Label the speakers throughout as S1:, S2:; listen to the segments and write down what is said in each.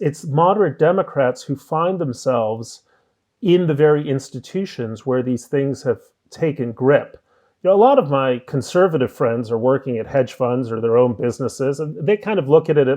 S1: It's moderate Democrats who find themselves in the very institutions where these things have taken grip. A lot of my conservative friends are working at hedge funds or their own businesses, and they kind of look at it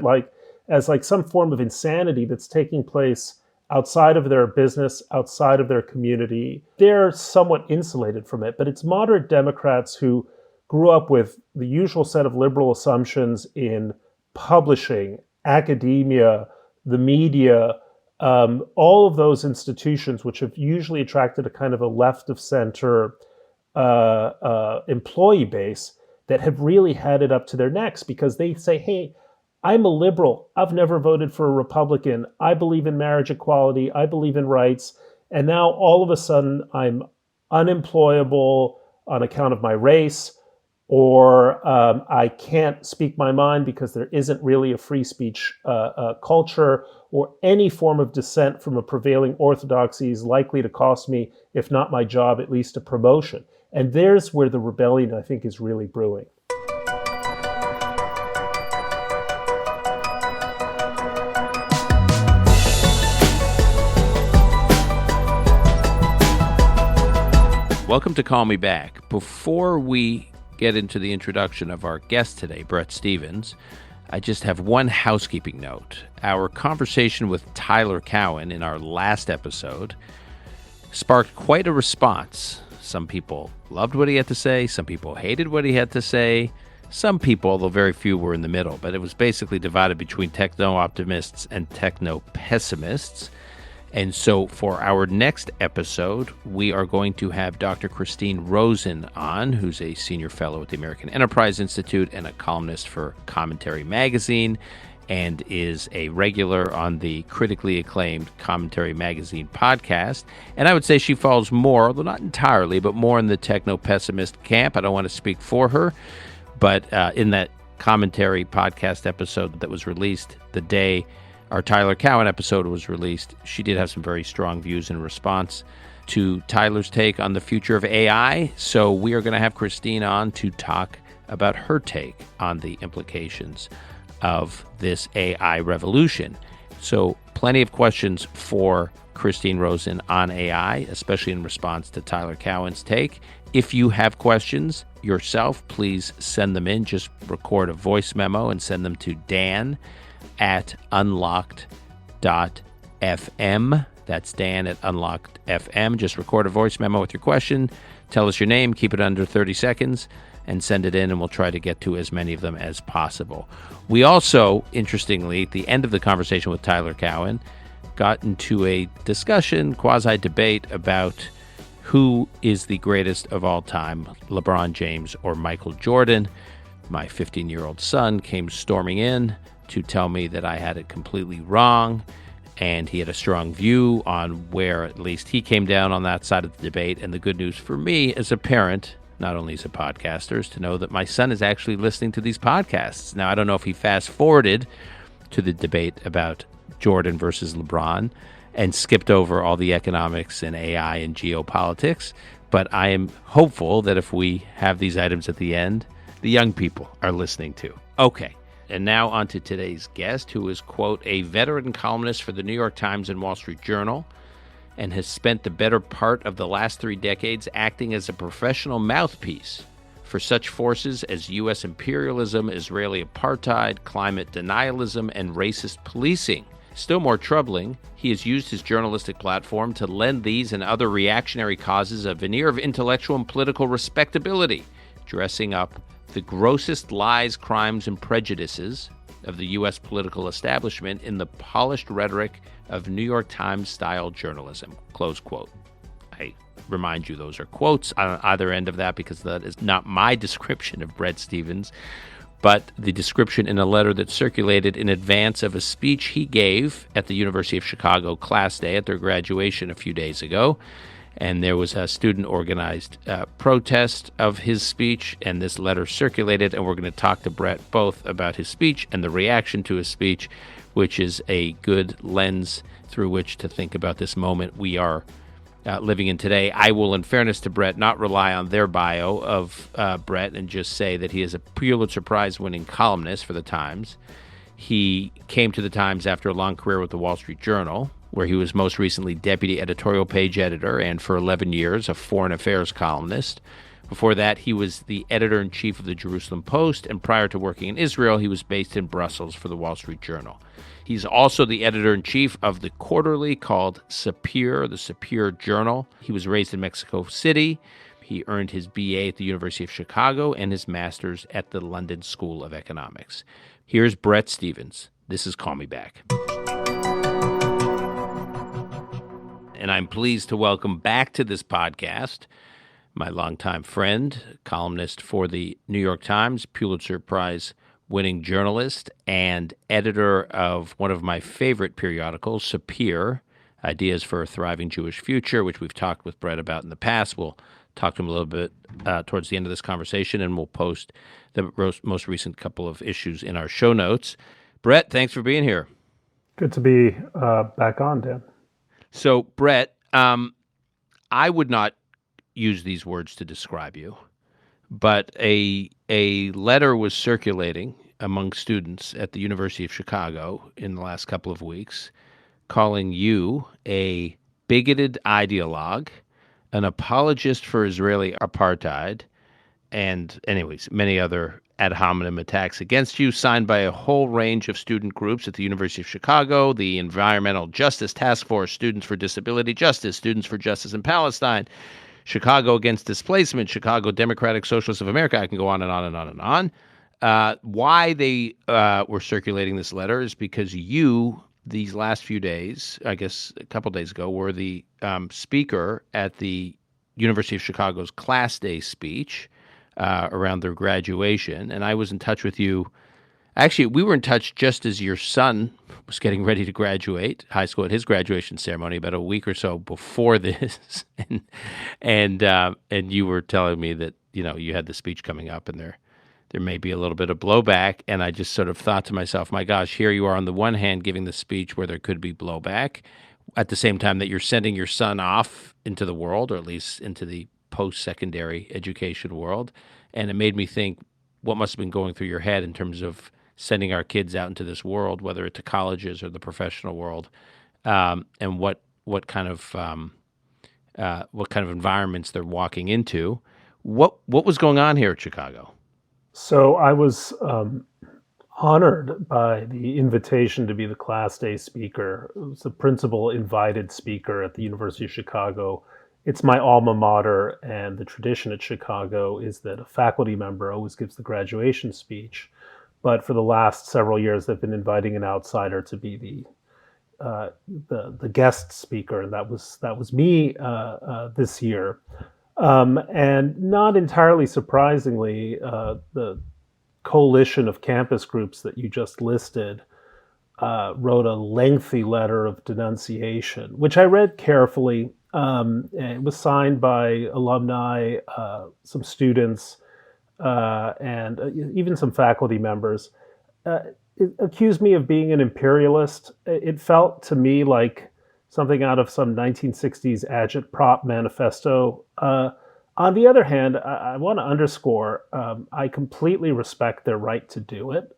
S1: as some form of insanity that's taking place outside of their business, outside of their community. They're somewhat insulated from it, but it's moderate Democrats who grew up with the usual set of liberal assumptions in publishing, academia, the media, all of those institutions, which have usually attracted a kind of a left of center employee base, that have really had it up to their necks because they say, hey, I'm a liberal. I've never voted for a Republican. I believe in marriage equality. I believe in rights. And now all of a sudden I'm unemployable on account of my race, or I can't speak my mind because there isn't really a free speech culture, or any form of dissent from a prevailing orthodoxy is likely to cost me, if not my job, at least a promotion. And there's where the rebellion, I think, is really brewing.
S2: Welcome to Call Me Back. Before we get into the introduction of our guest today, Bret Stephens, I just have one housekeeping note. Our conversation with Tyler Cowen in our last episode sparked quite a response. Some people loved what he had to say. Some people hated what he had to say. Some people, although very few, were in the middle. But it was basically divided between techno-optimists and techno-pessimists. And so for our next episode, we are going to have Dr. Christine Rosen on, who's a senior fellow at the American Enterprise Institute and a columnist for Commentary Magazine, and is a regular on the critically acclaimed Commentary Magazine podcast. And I would say she falls more, although not entirely, but more in the techno-pessimist camp. I don't want to speak for her, but in that Commentary podcast episode that was released the day our Tyler Cowen episode was released, she did have some very strong views in response to Tyler's take on the future of AI. So we are going to have Christine on to talk about her take on the implications of this AI revolution. So plenty of questions for Christine Rosen on AI, especially in response to Tyler Cowen's take. If you have questions yourself, please send them in. Just record a voice memo and send them to Dan at unlocked.fm. That's Dan at unlocked.fm. Just record a voice memo with your question. Tell us your name, keep it under 30 seconds, and send it in, and we'll try to get to as many of them as possible. We also, interestingly, at the end of the conversation with Tyler Cowen, got into a discussion, quasi-debate, about who is the greatest of all time, LeBron James or Michael Jordan. My 15-year-old son came storming in to tell me that I had it completely wrong, and he had a strong view on where at least he came down on that side of the debate. And the good news for me as a parent, not only as a podcaster, is to know that my son is actually listening to these podcasts. Now, I don't know if he fast-forwarded to the debate about Jordan versus LeBron and skipped over all the economics and AI and geopolitics, but I am hopeful that if we have these items at the end, the young people are listening too. Okay. And now on to today's guest, who is, quote, a veteran columnist for the New York Times and Wall Street Journal, and has spent the better part of the last 3 decades acting as a professional mouthpiece for such forces as U.S. imperialism, Israeli apartheid, climate denialism, and racist policing. Still more troubling, he has used his journalistic platform to lend these and other reactionary causes a veneer of intellectual and political respectability, dressing up the grossest lies, crimes, and prejudices of the U.S. political establishment in the polished rhetoric of New York Times-style journalism, close quote. I remind you, those are quotes on either end of that because that is not my description of Bret Stephens, but the description in a letter that circulated in advance of a speech he gave at the University of Chicago Class Day at their graduation a few days ago. And there was a student-organized protest of his speech, and this letter circulated, and we're going to talk to Bret both about his speech and the reaction to his speech, which is a good lens through which to think about this moment we are living in today. I will, in fairness to Bret, not rely on their bio of Bret and just say that he is a Pulitzer Prize winning columnist for the Times. He came to the Times after a long career with the Wall Street Journal, where he was most recently deputy editorial page editor and for 11 years a foreign affairs columnist. Before that, he was the editor-in-chief of the Jerusalem Post, and prior to working in Israel, he was based in Brussels for the Wall Street Journal. He's also the editor-in-chief of the quarterly called Sapir, the Sapir Journal. He was raised in Mexico City. He earned his BA at the University of Chicago and his master's at the London School of Economics. Here's Bret Stephens. This is Call Me Back. And I'm pleased to welcome back to this podcast my longtime friend, columnist for the New York Times, Pulitzer Prize winning journalist, and editor of one of my favorite periodicals, Sapir, Ideas for a Thriving Jewish Future, which we've talked with Bret about in the past. We'll talk to him a little bit towards the end of this conversation, and we'll post the most recent couple of issues in our show notes. Bret, thanks for being here.
S1: Good to be back on, Dan.
S2: So, Bret, I would not use these words to describe you, but a letter was circulating among students at the University of Chicago in the last couple of weeks calling you a bigoted ideologue, an apologist for Israeli apartheid, and anyways, many other ad hominem attacks against you, signed by a whole range of student groups at the University of Chicago, the Environmental Justice Task Force, Students for Disability Justice, Students for Justice in Palestine, Chicago Against Displacement, Chicago Democratic Socialists of America. I can go on and on and on and on. Why they were circulating this letter is because you, these last few days, I guess a couple days ago, were the speaker at the University of Chicago's Class Day speech around their graduation. And I was in touch with you. Actually, we were in touch just as your son was getting ready to graduate high school at his graduation ceremony about a week or so before this, and you were telling me that you had the speech coming up, and there may be a little bit of blowback. And I just sort of thought to myself, my gosh, here you are on the one hand giving the speech where there could be blowback, at the same time that you're sending your son off into the world, or at least into the post-secondary education world. And it made me think what must have been going through your head in terms of sending our kids out into this world, whether it's to colleges or the professional world, and what kind of environments they're walking into. What was going on here at Chicago?
S1: So I was honored by the invitation to be the Class Day speaker. It was the principal invited speaker at the University of Chicago. It's my alma mater, and the tradition at Chicago is that a faculty member always gives the graduation speech. But for the last several years, they've been inviting an outsider to be the guest speaker, and that was me this year. And not entirely surprisingly, the coalition of campus groups that you just listed wrote a lengthy letter of denunciation, which I read carefully. It was signed by alumni, some students, and even some faculty members. It accused me of being an imperialist. It felt to me like something out of some 1960s agitprop manifesto. On the other hand, I want to underscore, I completely respect their right to do it.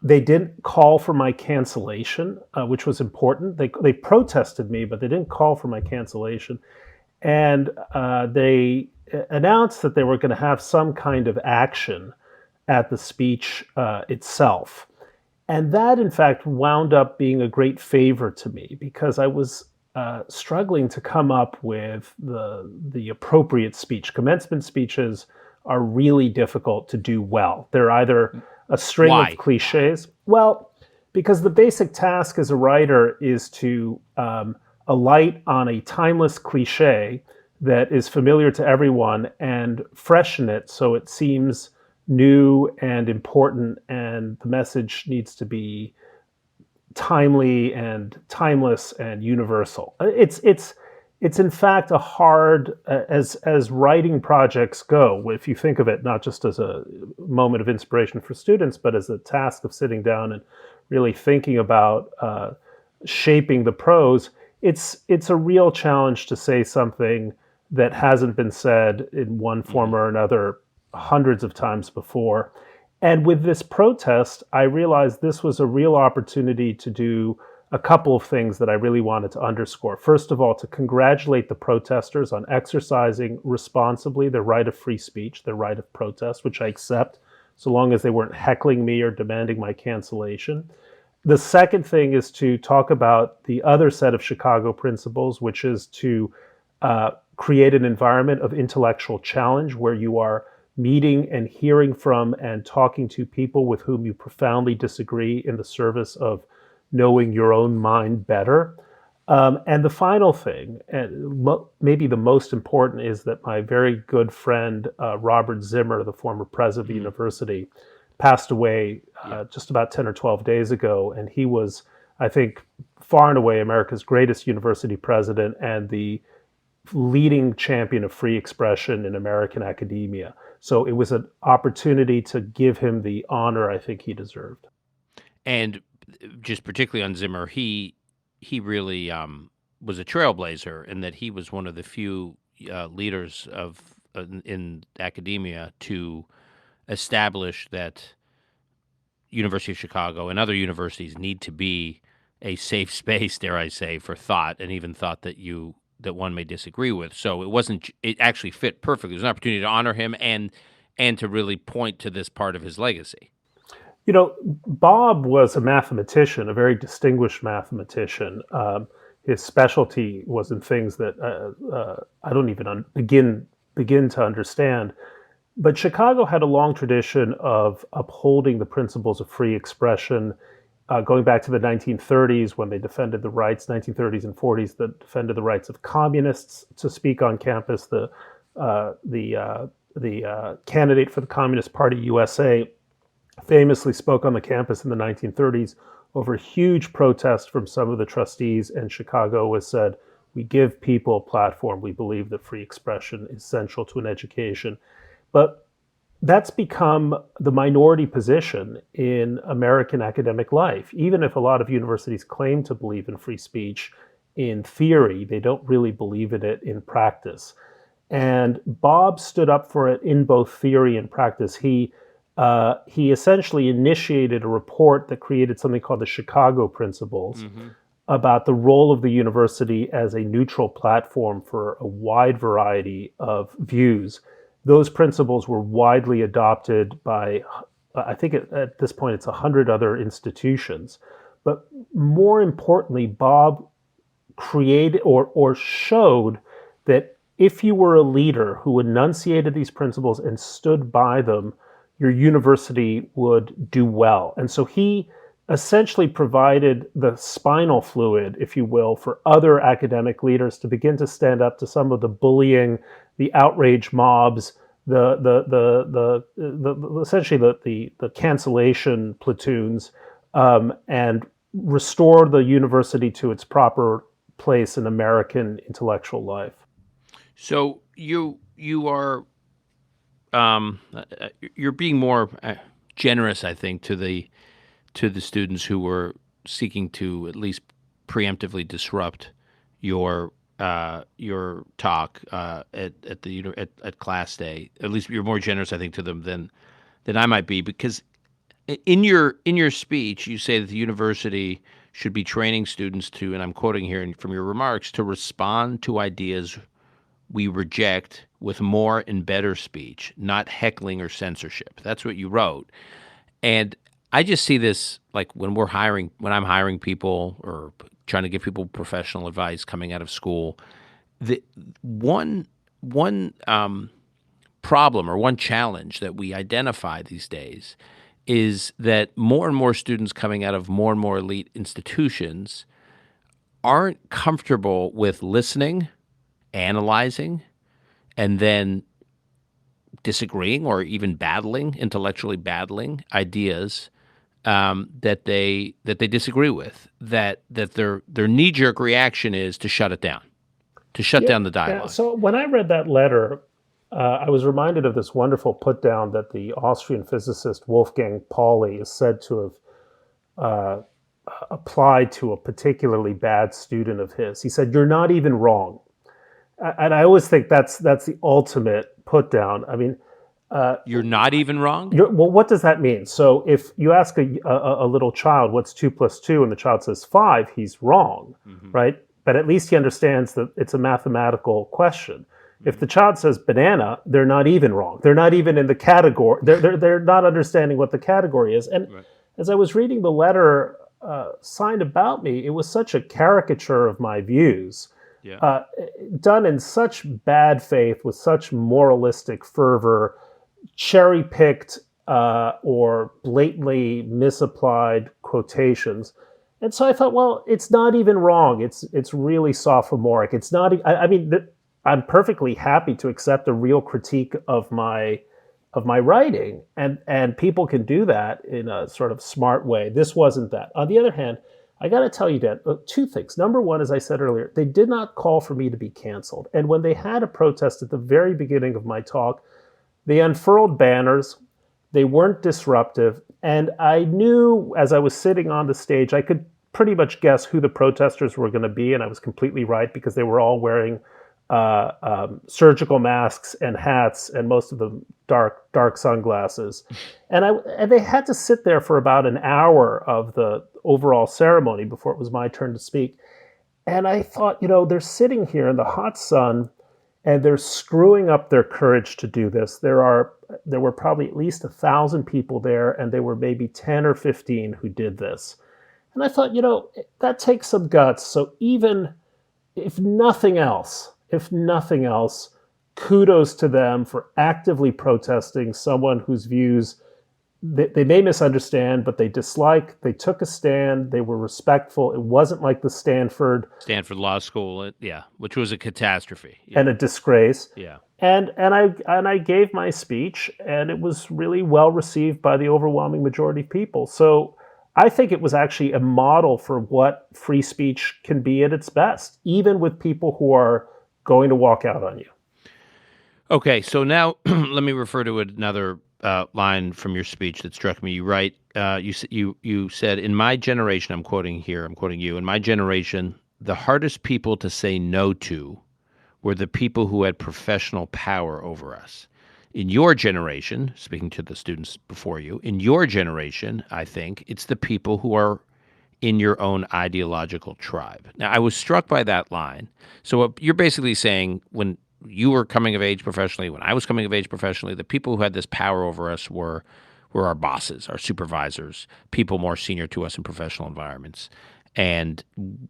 S1: They didn't call for my cancellation, which was important. They protested me, but they didn't call for my cancellation. And they announced that they were going to have some kind of action at the speech itself. And that, in fact, wound up being a great favor to me, because I was struggling to come up with the appropriate speech. Commencement speeches are really difficult to do well. They're either a string of cliches. Well, because the basic task as a writer is to alight on a timeless cliche that is familiar to everyone and freshen it so it seems new and important, and the message needs to be timely and timeless and universal. It's in fact a hard, as writing projects go, if you think of it not just as a moment of inspiration for students, but as a task of sitting down and really thinking about shaping the prose, it's a real challenge to say something that hasn't been said in one form or another hundreds of times before. And with this protest, I realized this was a real opportunity to do a couple of things that I really wanted to underscore. First of all, to congratulate the protesters on exercising responsibly their right of free speech, their right of protest, which I accept, so long as they weren't heckling me or demanding my cancellation. The second thing is to talk about the other set of Chicago principles, which is to create an environment of intellectual challenge where you are meeting and hearing from and talking to people with whom you profoundly disagree in the service of knowing your own mind better. And the final thing, and maybe the most important, is that my very good friend, Robert Zimmer, the former president of the university, passed away just about 10 or 12 days ago. And he was, I think, far and away America's greatest university president and the leading champion of free expression in American academia. So it was an opportunity to give him the honor I think he deserved.
S2: And just particularly on Zimmer, he really was a trailblazer in that he was one of the few leaders of in academia to establish that University of Chicago and other universities need to be a safe space, dare I say, for thought, and even thought that one may disagree with. So it actually fit perfectly. It was an opportunity to honor him and to really point to this part of his legacy.
S1: You know, Bob was a mathematician, a very distinguished mathematician. His specialty was in things that I don't even begin to understand. But Chicago had a long tradition of upholding the principles of free expression, going back to the 1930s when they defended the rights, 1930s and 40s, that defended the rights of communists to speak on campus. The candidate for the Communist Party USA famously spoke on the campus in the 1930s over huge protest from some of the trustees, and Chicago was said, we give people a platform. We believe that free expression is essential to an education. But that's become the minority position in American academic life. Even if a lot of universities claim to believe in free speech in theory, they don't really believe in it in practice. And Bob stood up for it in both theory and practice. He essentially initiated a report that created something called the Chicago Principles about the role of the university as a neutral platform for a wide variety of views. Those principles were widely adopted by, I think at this point it's 100 other institutions. But more importantly, Bob created or showed that if you were a leader who enunciated these principles and stood by them, your university would do well. And so he essentially provided the spinal fluid, if you will, for other academic leaders to begin to stand up to some of the bullying, the outrage mobs, essentially the cancellation platoons, and restore the university to its proper place in American intellectual life.
S2: So you are you're being more generous, I think, to the students who were seeking to at least preemptively disrupt your talk at class day. At least you're more generous, I think, to them than I might be, because in your speech you say that the university should be training students to, and I'm quoting here from your remarks, to respond to ideas we reject with more and better speech, not heckling or censorship. That's what you wrote. And I just see this like when I'm hiring people or trying to give people professional advice coming out of school. The one problem or one challenge that we identify these days is that more and more students coming out of more and more elite institutions aren't comfortable with listening, analyzing, and then disagreeing or even intellectually battling ideas that they disagree with. That their knee-jerk reaction is to shut it down, to shut down the dialogue.
S1: Yeah. So when I read that letter, I was reminded of this wonderful put-down that the Austrian physicist Wolfgang Pauli is said to have applied to a particularly bad student of his. He said, "You're not even wrong." And I always think that's the ultimate put down. I mean,
S2: You're not even wrong?
S1: Well, what does that mean? So if you ask a little child, what's 2 plus 2, and the child says 5, he's wrong, right? But at least he understands that it's a mathematical question. If the child says banana, they're not even wrong. They're not even in the category. They're not understanding what the category is. And as I was reading the letter signed about me, it was such a caricature of my views, done in such bad faith, with such moralistic fervor, cherry-picked or blatantly misapplied quotations. And so I thought, well, it's not even wrong. It's really sophomoric. It's not. I mean, I'm perfectly happy to accept a real critique of my writing, and people can do that in a sort of smart way. This wasn't that. On the other hand, I got to tell you, Dan, two things. Number one, as I said earlier, they did not call for me to be canceled. And when they had a protest at the very beginning of my talk, they unfurled banners. They weren't disruptive. And I knew, as I was sitting on the stage, I could pretty much guess who the protesters were going to be. And I was completely right, because they were all wearing surgical masks and hats, and most of them dark sunglasses. And they had to sit there for about an hour of the overall ceremony before it was my turn to speak. And I thought, they're sitting here in the hot sun, and they're screwing up their courage to do this. There were probably at least 1,000 people there, and there were maybe 10 or 15 who did this. And I thought, that takes some guts. So even if nothing else, kudos to them for actively protesting someone whose views they may misunderstand, but they dislike. They took a stand. They were respectful. It wasn't like the Stanford
S2: Law School, which was a catastrophe
S1: and a disgrace.
S2: Yeah.
S1: And I gave my speech, and it was really well received by the overwhelming majority of people. So I think it was actually a model for what free speech can be at its best, even with people who are going to walk out on you.
S2: Okay, so now let me refer to another line from your speech that struck me. You write, you said, in my generation, I'm quoting you, in my generation, the hardest people to say no to were the people who had professional power over us. In your generation, speaking to the students before you, in your generation, I think, it's the people who are in your own ideological tribe. Now, I was struck by that line. So what you're basically saying, when you were coming of age professionally, when I was coming of age professionally, the people who had this power over us were our bosses, our supervisors, people more senior to us in professional environments. And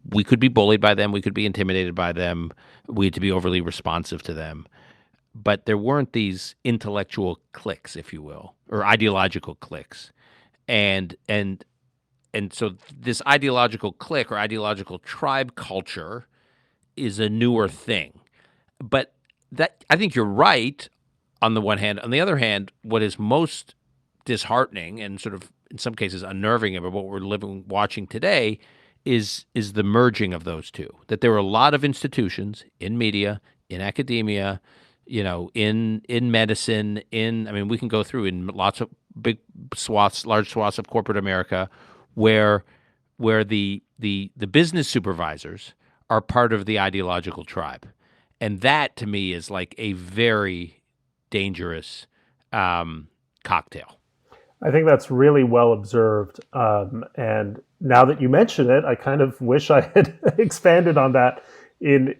S2: we could be bullied by them. We could be intimidated by them. We had to be overly responsive to them. But there weren't these intellectual cliques, if you will, or ideological cliques. And so this ideological clique or ideological tribe culture is a newer thing. But that, I think you're right on the one hand. On the other hand, what is most disheartening and sort of in some cases unnerving about what we're watching today is the merging of those two. That there are a lot of institutions in media, in academia, in medicine, we can go through in lots of large swaths of corporate America where the business supervisors are part of the ideological tribe. And that, to me, is like a very dangerous cocktail.
S1: I think that's really well observed. And now that you mention it, I kind of wish I had expanded on that in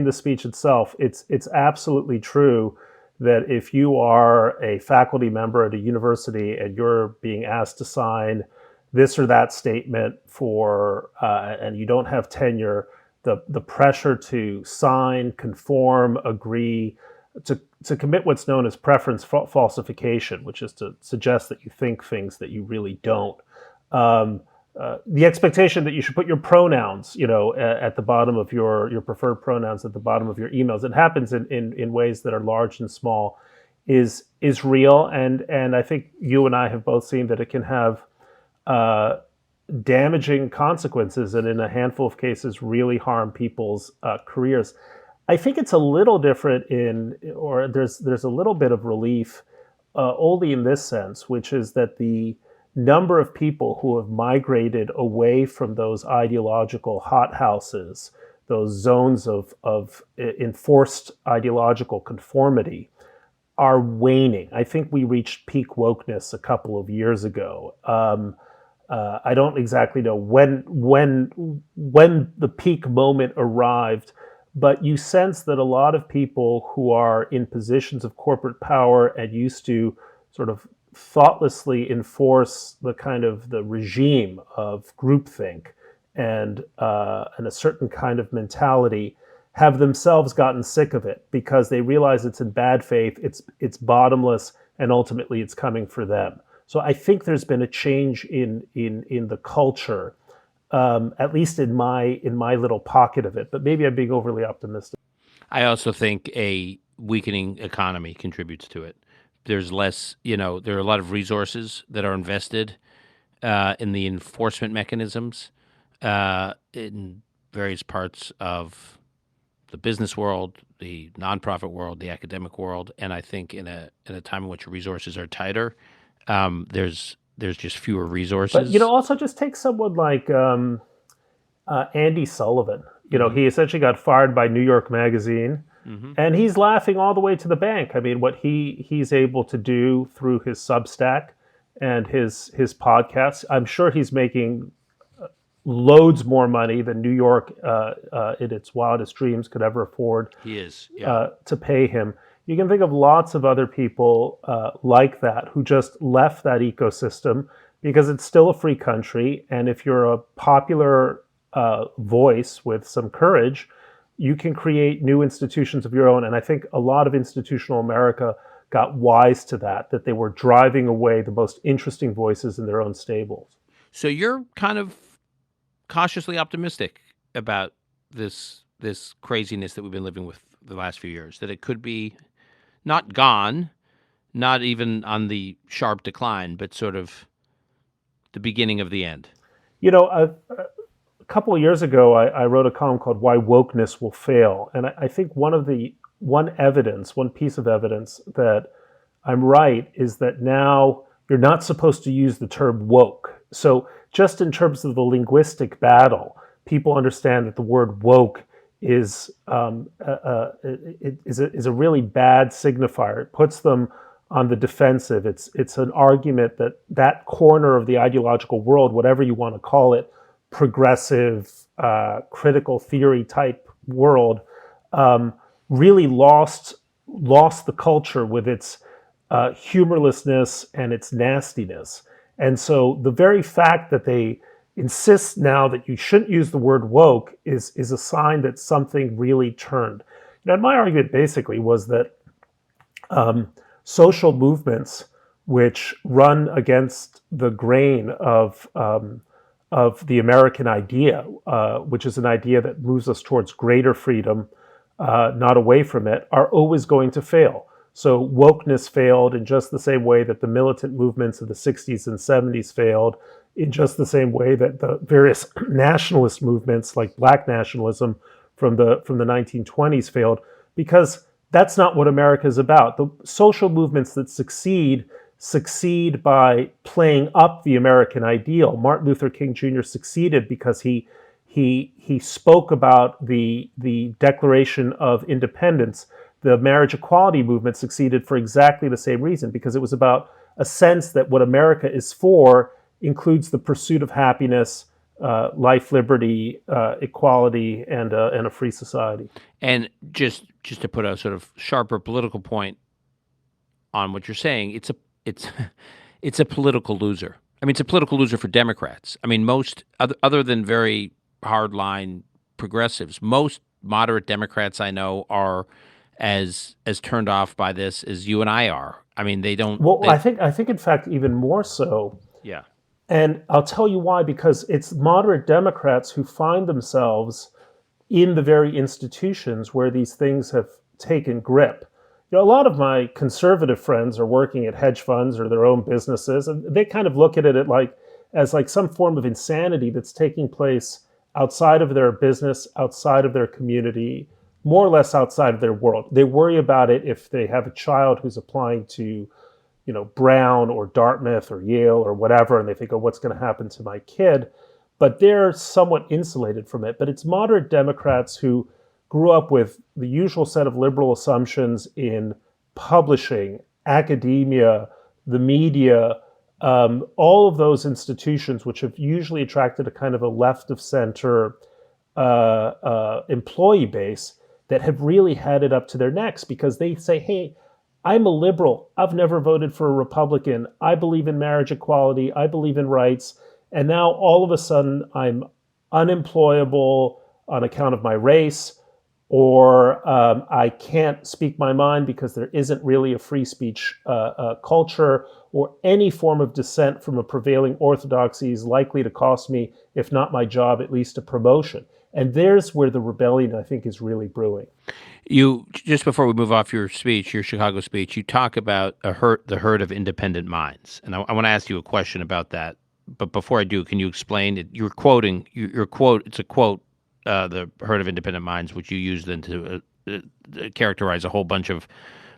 S1: the speech itself. It's absolutely true that if you are a faculty member at a university and you're being asked to sign this or that statement and you don't have tenure, the pressure to sign, conform, agree, to commit what's known as preference falsification, which is to suggest that you think things that you really don't. The expectation that you should put your pronouns, at the bottom of your preferred pronouns at the bottom of your emails. It happens in ways that are large and small, is real, and I think you and I have both seen that it can have damaging consequences, and in a handful of cases really harm people's careers. I think it's a little different there's a little bit of relief only in this sense, which is that the number of people who have migrated away from those ideological hothouses, those zones of enforced ideological conformity, are waning. I think we reached peak wokeness a couple of years ago. I don't exactly know when the peak moment arrived, but you sense that a lot of people who are in positions of corporate power and used to sort of thoughtlessly enforce the kind of the regime of groupthink and a certain kind of mentality have themselves gotten sick of it because they realize it's in bad faith, it's bottomless, and ultimately it's coming for them. So I think there's been a change in the culture, at least in my little pocket of it. But maybe I'm being overly optimistic.
S2: I also think a weakening economy contributes to it. There's less, there are a lot of resources that are invested in the enforcement mechanisms in various parts of the business world, the nonprofit world, the academic world, and I think in a time in which resources are tighter, there's just fewer resources.
S1: But also just take someone like Andy Sullivan. He essentially got fired by New York Magazine, and he's laughing all the way to the bank. I mean, what he's able to do through his Substack and his podcasts, I'm sure he's making loads more money than New York in its wildest dreams could ever afford.
S2: He is,
S1: to pay him. You can think of lots of other people like that who just left that ecosystem because it's still a free country. And if you're a popular voice with some courage, you can create new institutions of your own. And I think a lot of institutional America got wise to that they were driving away the most interesting voices in their own stables.
S2: So you're kind of cautiously optimistic about this craziness that we've been living with the last few years, that it could be not gone, not even on the sharp decline, but sort of the beginning of the end.
S1: A couple of years ago, I wrote a column called "Why Wokeness Will Fail," and I think one piece of evidence that I'm right is that now you're not supposed to use the term woke. So just in terms of the linguistic battle, people understand that the word woke is a really bad signifier. It puts them on the defensive. It's an argument that corner of the ideological world, whatever you want to call it, progressive, critical theory type world, really lost the culture with its humorlessness and its nastiness. And so the very fact that they insist now that you shouldn't use the word woke is a sign that something really turned. And my argument basically was that social movements which run against the grain of the American idea, which is an idea that moves us towards greater freedom, not away from it, are always going to fail. So wokeness failed in just the same way that the militant movements of the 60s and 70s failed, in just the same way that the various nationalist movements like Black nationalism from the 1920s failed, because that's not what America is about. The social movements that succeed by playing up the American ideal. Martin Luther King Jr. succeeded because he spoke about the Declaration of Independence. The marriage equality movement succeeded for exactly the same reason, because it was about a sense that what America is for includes the pursuit of happiness, life, liberty, equality, and a free society.
S2: And just to put a sort of sharper political point on what you're saying, it's a political loser. I mean, it's a political loser for Democrats. I mean, most other than very hardline progressives, most moderate Democrats I know are as turned off by this as you and I are. I mean, they don't.
S1: Well, I think in fact even more so.
S2: Yeah.
S1: And I'll tell you why, because it's moderate Democrats who find themselves in the very institutions where these things have taken grip. A lot of my conservative friends are working at hedge funds or their own businesses, and they kind of look at it as some form of insanity that's taking place outside of their business, outside of their community, more or less outside of their world. They worry about it if they have a child who's applying to, Brown or Dartmouth or Yale or whatever, and they think, oh, what's going to happen to my kid? But they're somewhat insulated from it. But it's moderate Democrats who grew up with the usual set of liberal assumptions in publishing, academia, the media, all of those institutions, which have usually attracted a kind of a left of center employee base, that have really had it up to their necks because they say, hey, I'm a liberal. I've never voted for a Republican. I believe in marriage equality. I believe in rights. And now all of a sudden I'm unemployable on account of my race, or I can't speak my mind because there isn't really a free speech culture, or any form of dissent from a prevailing orthodoxy is likely to cost me, if not my job, at least a promotion. And there's where the rebellion, I think, is really brewing.
S2: You, just before we move off your speech, your Chicago speech, you talk about the herd of independent minds, and I want to ask you a question about that. But before I do, can you explain it? You're quoting your quote. It's a quote, the herd of independent minds, which you use then to characterize a whole bunch of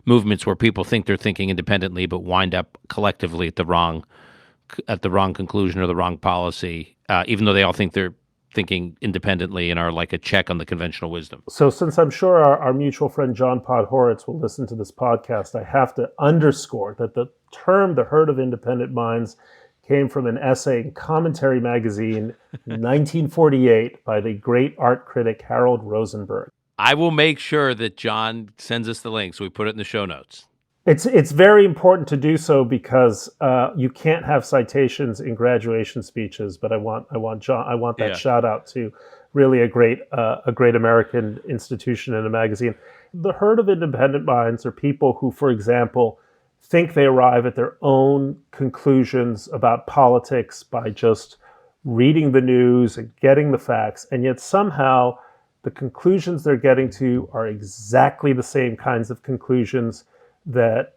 S2: movements where people think they're thinking independently, but wind up collectively at the wrong conclusion or the wrong policy, even though they all think they're thinking independently and are like a check on the conventional wisdom.
S1: So since I'm sure our mutual friend John Podhoretz will listen to this podcast, I have to underscore that the term the herd of independent minds came from an essay in Commentary magazine in 1948 by the great art critic Harold Rosenberg.
S2: I will make sure that John sends us the link so we put it in the show notes.
S1: It's very important to do so because you can't have citations in graduation speeches. But I want that shout out to really a great American institution and a magazine. The herd of independent minds are people who, for example, think they arrive at their own conclusions about politics by just reading the news and getting the facts, and yet somehow the conclusions they're getting to are exactly the same kinds of conclusions that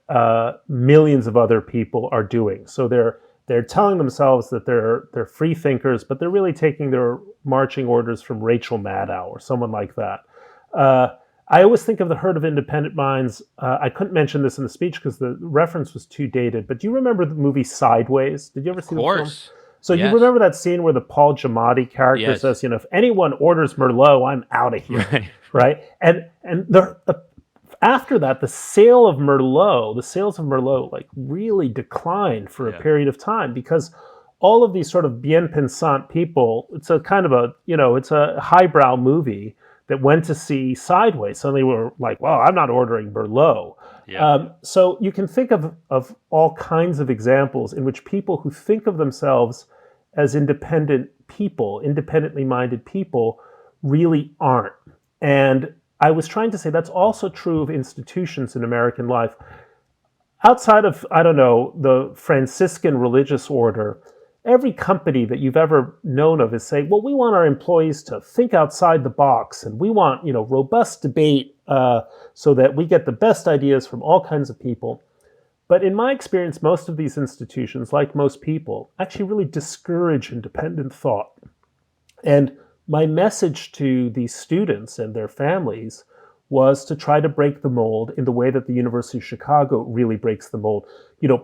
S1: millions of other people are doing. So they're telling themselves that they're free thinkers, but they're really taking their marching orders from Rachel Maddow or someone like that. I always think of the herd of independent minds. I couldn't mention this in the speech because the reference was too dated, but do you remember the movie Sideways? Did you ever see the film? Of course. So yes. You remember that scene where the Paul Giamatti character says, if anyone orders Merlot, I'm out of here, right? And after that, the sales of Merlot like really declined for a period of time because all of these sort of bien pensant people, it's a kind of it's a highbrow movie that went to see Sideways. Suddenly were like, well, I'm not ordering Merlot. Yeah. So you can think of all kinds of examples in which people who think of themselves as independent people, independently minded people, really aren't. And I was trying to say that's also true of institutions in American life. Outside of, the Franciscan religious order, every company that you've ever known of is saying, well, we want our employees to think outside the box, and we want, robust debate so that we get the best ideas from all kinds of people. But in my experience, most of these institutions, like most people, actually really discourage independent thought. And my message to these students and their families was to try to break the mold in the way that the University of Chicago really breaks the mold.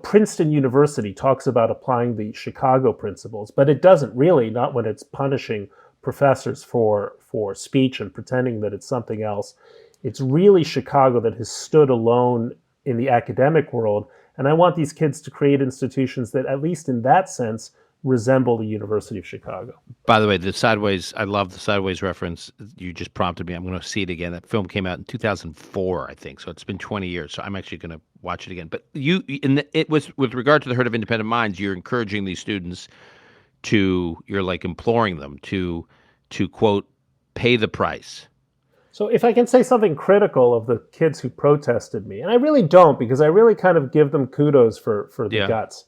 S1: Princeton University talks about applying the Chicago principles, but it doesn't really, not when it's punishing professors for speech and pretending that it's something else. It's really Chicago that has stood alone in the academic world. And I want these kids to create institutions that, at least in that sense, resemble the University of Chicago.
S2: By the way, I love the Sideways reference. You just prompted me. I'm going to see it again. That film came out in 2004, I think. So it's been 20 years. So I'm actually going to watch it again. But it was with regard to the herd of independent minds, you're encouraging these students you're like imploring them to quote, pay the price.
S1: So if I can say something critical of the kids who protested me, and I really don't, because I really kind of give them kudos for the guts,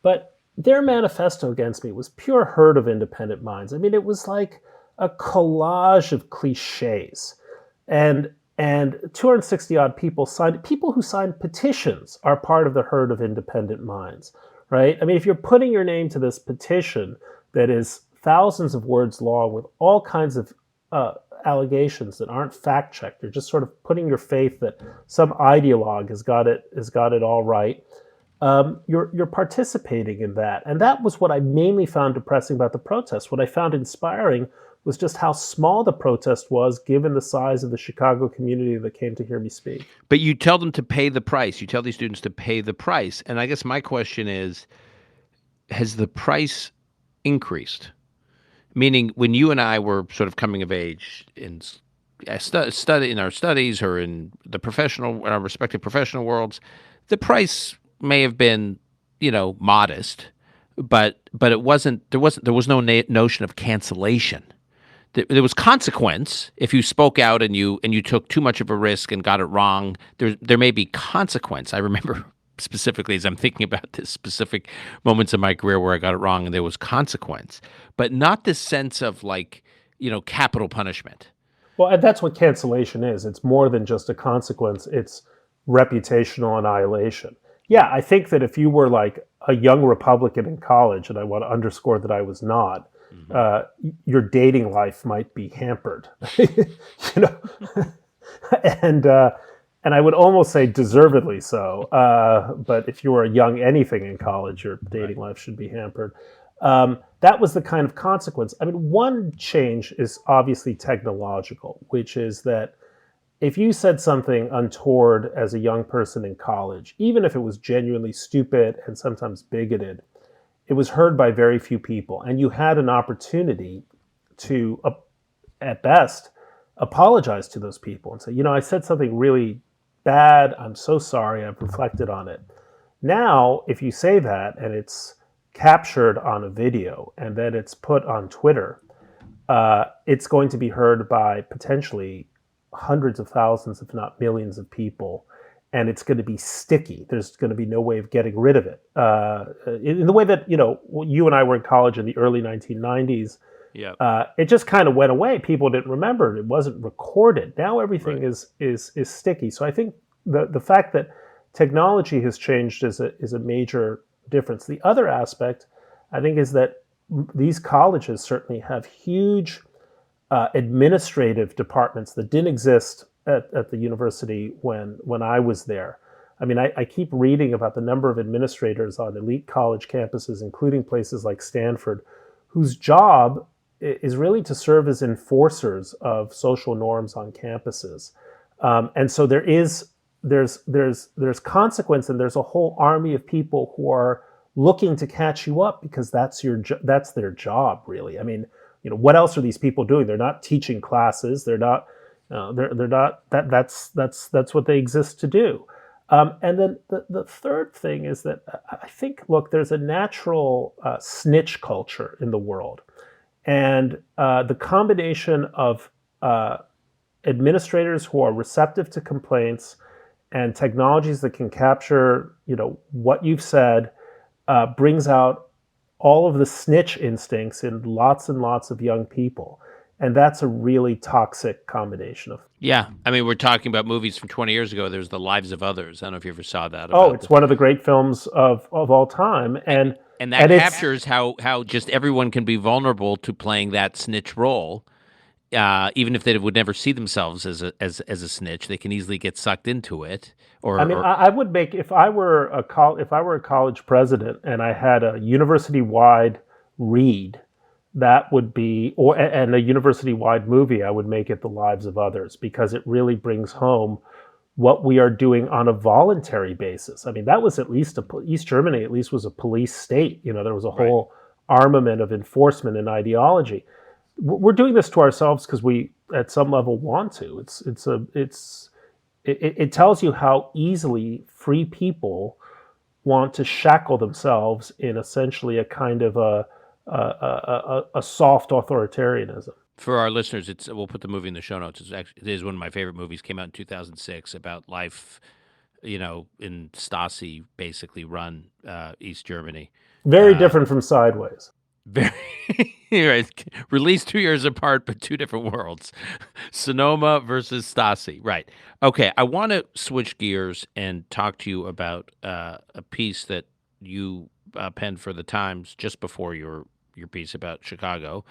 S1: but their manifesto against me was pure herd of independent minds. I mean, it was like a collage of cliches. And 260 odd people who signed petitions are part of the herd of independent minds, right? I mean, if you're putting your name to this petition that is thousands of words long with all kinds of allegations that aren't fact-checked, you're just sort of putting your faith that some ideologue has got it all right. You're participating in that. And that was what I mainly found depressing about the protests. What I found inspiring was just how small the protest was given the size of the Chicago community that came to hear me speak.
S2: But you tell them to pay the price. You tell these students to pay the price. And I guess my question is, has the price increased? Meaning, when you and I were sort of coming of age in study in our studies or in our respective professional worlds, the price may have been, modest, but it wasn't. There was no notion of cancellation. There was consequence if you spoke out and you took too much of a risk and got it wrong. There may be consequence. I remember specifically as I'm thinking about this specific moments in my career where I got it wrong and there was consequence, but not this sense of capital punishment.
S1: Well, and that's what cancellation is. It's more than just a consequence. It's reputational annihilation. Yeah, I think that if you were like a young Republican in college, and I want to underscore that I was not, your dating life might be hampered, and I would almost say deservedly so. But if you were a young anything in college, your dating life should be hampered. That was the kind of consequence. I mean, one change is obviously technological, which is that if you said something untoward as a young person in college, even if it was genuinely stupid and sometimes bigoted, it was heard by very few people. And you had an opportunity to, at best, apologize to those people and say, I said something really bad. I'm so sorry. I've reflected on it. Now, if you say that and it's captured on a video and then it's put on Twitter, it's going to be heard by potentially hundreds of thousands, if not millions of people, and it's going to be sticky. There's going to be no way of getting rid of it. In the way that, you and I were in college in the early 1990s, it just kind of went away. People didn't remember it. It wasn't recorded. Now everything is sticky. So I think the fact that technology has changed is a major difference. The other aspect, I think, is that these colleges certainly have huge administrative departments that didn't exist at the university when I was there. I mean, I keep reading about the number of administrators on elite college campuses, including places like Stanford, whose job is really to serve as enforcers of social norms on campuses. And so there's consequence, and there's a whole army of people who are looking to catch you up because that's their job, really. I mean, what else are these people doing? They're not teaching classes. They're not. That's what they exist to do. And then the third thing is that I think, look, there's a natural snitch culture in the world, and the combination of administrators who are receptive to complaints and technologies that can capture, what you've said, brings out all of the snitch instincts in lots and lots of young people. And that's a really toxic combination of.
S2: Yeah. I mean, we're talking about movies from 20 years ago. There's The Lives of Others. I don't know if you ever saw that.
S1: It's one of the great films of all time. And
S2: that captures how just everyone can be vulnerable to playing that snitch role. Even if they would never see themselves as a snitch, they can easily get sucked into it.
S1: I would make, if I were a college president and I had a university-wide read, that would be, and a university-wide movie, I would make it The Lives of Others, because it really brings home what we are doing on a voluntary basis. I mean, that was at least East Germany at least was a police state. There was a whole armament of enforcement and ideology. We're doing this to ourselves because we, at some level, want to. It tells you how easily free people want to shackle themselves in essentially a kind of a soft authoritarianism.
S2: For our listeners, we'll put the movie in the show notes. It is one of my favorite movies. Came out in 2006 about life, in Stasi basically run East Germany.
S1: Very different from Sideways.
S2: Very right. Released 2 years apart, but two different worlds. Sonoma versus Stasi. Right. Okay. I want to switch gears and talk to you about a piece that you penned for the Times just before your piece about Chicago,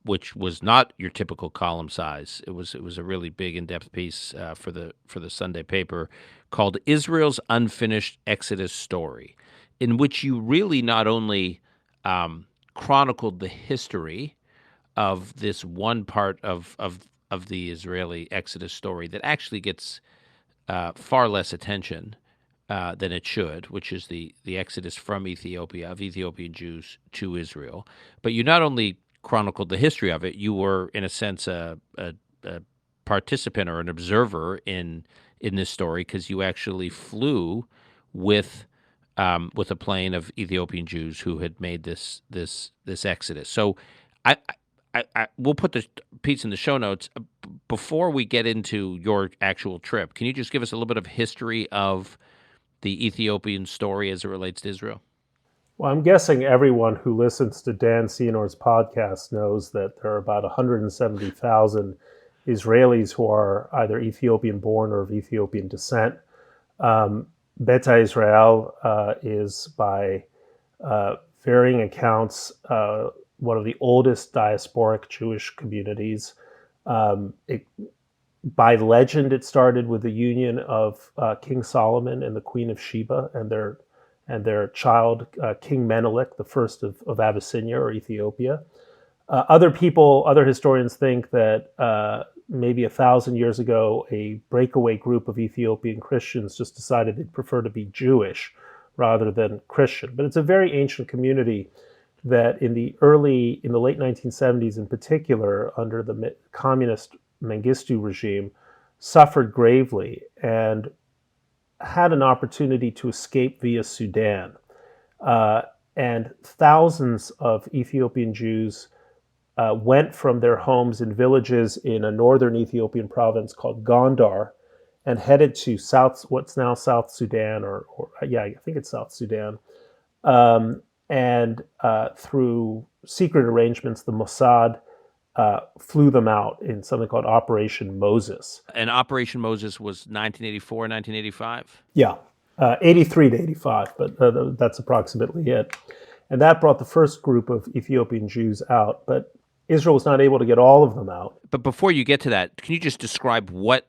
S2: which was not your typical column size. It was a really big, in-depth piece for the Sunday paper called "Israel's Unfinished Exodus Story," in which you really not only chronicled the history of this one part of the Israeli Exodus story that actually gets far less attention than it should, which is the exodus from Ethiopia of Ethiopian Jews to Israel. But you not only chronicled the history of it, you were, in a sense, a participant or an observer in this story, because you actually flew with a plane of Ethiopian Jews who had made this exodus. So we'll put the piece in the show notes. Before we get into your actual trip, can you just give us a little bit of history of the Ethiopian story as it relates to Israel?
S1: Well, I'm guessing everyone who listens to Dan Senor's podcast knows that there are about 170,000 Israelis who are either Ethiopian born or of Ethiopian descent. Beta Israel is, by varying accounts, one of the oldest diasporic Jewish communities. By legend, it started with the union of King Solomon and the Queen of Sheba and their child, King Menelik, the first of Abyssinia or Ethiopia. Other historians think that maybe 1,000 years ago, a breakaway group of Ethiopian Christians just decided they'd prefer to be Jewish rather than Christian. But it's a very ancient community that in the late 1970s in particular, under the communist Mengistu regime, suffered gravely and had an opportunity to escape via Sudan. And thousands of Ethiopian Jews went from their homes in villages in a northern Ethiopian province called Gondar and headed to what's now South Sudan, I think it's South Sudan. And through secret arrangements, the Mossad flew them out in something called Operation Moses.
S2: And Operation Moses was 1984, 1985?
S1: Yeah, 83 to 85, but that's approximately it. And that brought the first group of Ethiopian Jews out, but Israel was not able to get all of them out.
S2: But before you get to that, can you just describe what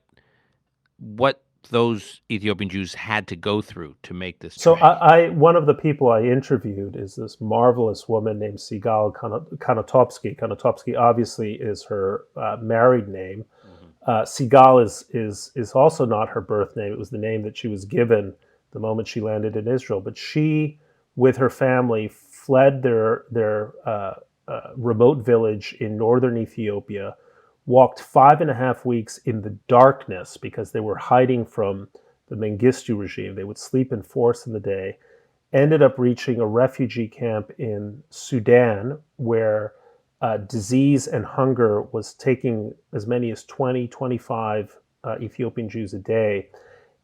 S2: those Ethiopian Jews had to go through to make this
S1: So
S2: change?
S1: one of the people I interviewed is this marvelous woman named Sigal Kanatopsky. Kanatopsky obviously is her married name. Sigal is also not her birth name. It was the name that she was given the moment she landed in Israel. But she, with her family, fled their remote village in northern Ethiopia, walked 5.5 weeks in the darkness because they were hiding from the Mengistu regime. They would sleep in force in the day, ended up reaching a refugee camp in Sudan where disease and hunger was taking as many as 25 Ethiopian Jews a day.